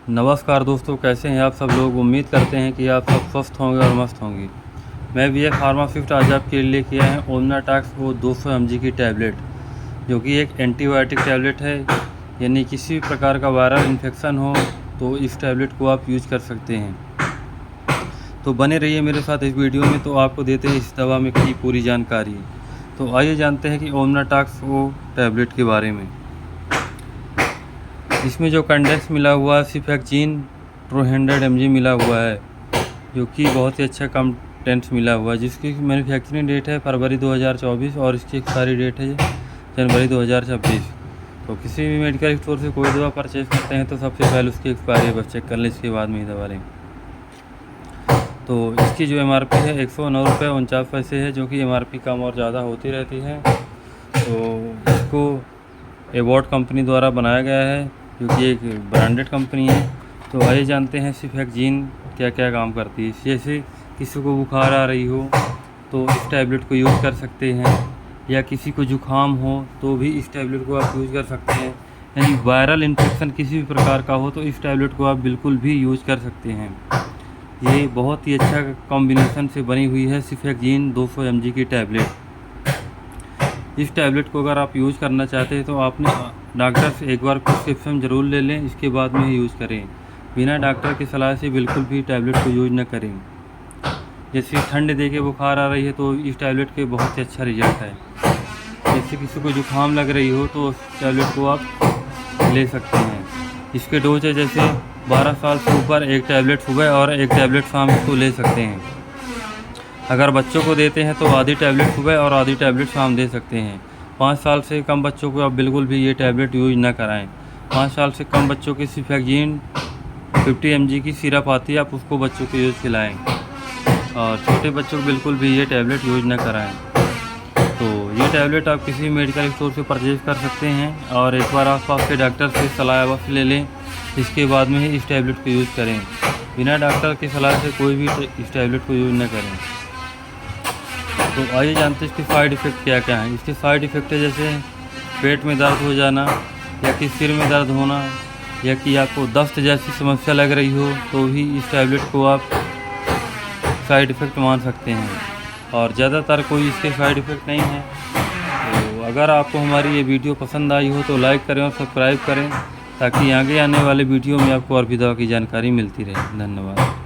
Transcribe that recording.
नमस्कार दोस्तों, कैसे हैं आप सब लोग। उम्मीद करते हैं कि आप सब स्वस्थ होंगे और मस्त होंगे। मैं भी एक फार्मासिस्ट आज आपके लिए लेके आया हूँ ओमनाटॉक्स वो 200 mg की टैबलेट, जो कि एक एंटीबायोटिक टैबलेट है। यानी किसी भी प्रकार का वायरल इन्फेक्शन हो तो इस टैबलेट को आप यूज कर सकते हैं। तो बने रहिए मेरे साथ इस वीडियो में, तो आपको देते हैं इस दवा में की पूरी जानकारी। तो आइए जानते हैं कि ओमनाटॉक्स वो टैबलेट के बारे में। इसमें जो कंडेंस मिला हुआ है सिफेक्जिन 200 mg मिला हुआ है, जो कि बहुत ही अच्छा कंटेंट्स मिला हुआ है, जिसकी मैन्युफैक्चरिंग डेट है फरवरी 2024 और इसकी एक्सपायरी डेट है जनवरी 2026। तो किसी भी मेडिकल स्टोर से कोई दवा परचेज करते हैं तो सबसे पहले उसकी एक्सपायरी बस चेक कर लें, इसके बाद में ही दवा लें। तो इसकी जो MRP है 109 रुपये 49 पैसे है, जो कि MRP कम और ज़्यादा होती रहती है। तो इसको एवॉर्ड कंपनी द्वारा बनाया गया है, जो कि एक ब्रांडेड कंपनी है। तो आइए जानते हैं सिफेक्जिन क्या क्या काम करती है। जैसे किसी को बुखार आ रही हो तो इस टैबलेट को यूज़ कर सकते हैं, या किसी को जुकाम हो तो भी इस टैबलेट को आप यूज़ कर सकते हैं। यानी वायरल इन्फेक्शन किसी भी प्रकार का हो तो इस टैबलेट को आप बिल्कुल भी यूज़ कर सकते हैं। ये बहुत ही अच्छा कॉम्बिनेशन से बनी हुई है सिफेक्जिन 200 mg की टैबलेट। इस टैबलेट को अगर आप यूज़ करना चाहते हैं तो आपने डॉक्टर से एक बार प्रिस्क्रिप्शन ज़रूर ले लें, इसके बाद में ही यूज़ करें। बिना डॉक्टर की सलाह से बिल्कुल भी टैबलेट को यूज़ न करें। जैसे ठंड दे के बुखार आ रही है तो इस टैबलेट के बहुत ही अच्छा रिजल्ट है। जैसे किसी को जुकाम लग रही हो तो उस टैबलेट को आप ले सकते हैं। इसके डोज है जैसे 12 साल से ऊपर एक टैबलेट सुबह और एक टैबलेट शाम को ले सकते हैं। अगर बच्चों को देते हैं तो आधी टैबलेट सुबह और आधी टैबलेट शाम दे सकते हैं। 5 साल से कम बच्चों को आप बिल्कुल भी ये टैबलेट यूज ना कराएं। 5 साल से कम बच्चों के सिफेक्जिन 50 mg की सिरप आती है, आप उसको बच्चों को यूज़ खिलाएँ। और छोटे बच्चों को बिल्कुल भी ये टैबलेट यूज ना कराएं। तो ये टैबलेट आप किसी मेडिकल स्टोर से परचेज़ कर सकते हैं, और एक बार आप आपके डॉक्टर से सलाह अवश्य ले लें, इसके बाद में ही इस टैबलेट को यूज़ करें। बिना डॉक्टर की सलाह से कोई भी इस टैबलेट को यूज़ न करें। तो आइए जानते हैं इसके साइड इफ़ेक्ट क्या क्या हैं। इसके साइड इफ़ेक्ट है जैसे पेट में दर्द हो जाना, या कि सिर में दर्द होना, या कि आपको दस्त जैसी समस्या लग रही हो तो भी इस टैबलेट को आप साइड इफ़ेक्ट मान सकते हैं। और ज़्यादातर कोई इसके साइड इफ़ेक्ट नहीं है। तो अगर आपको हमारी ये वीडियो पसंद आई हो तो लाइक करें और सब्सक्राइब करें, ताकि आगे आने वाले वीडियो में आपको और भी दवा की जानकारी मिलती रहे। धन्यवाद।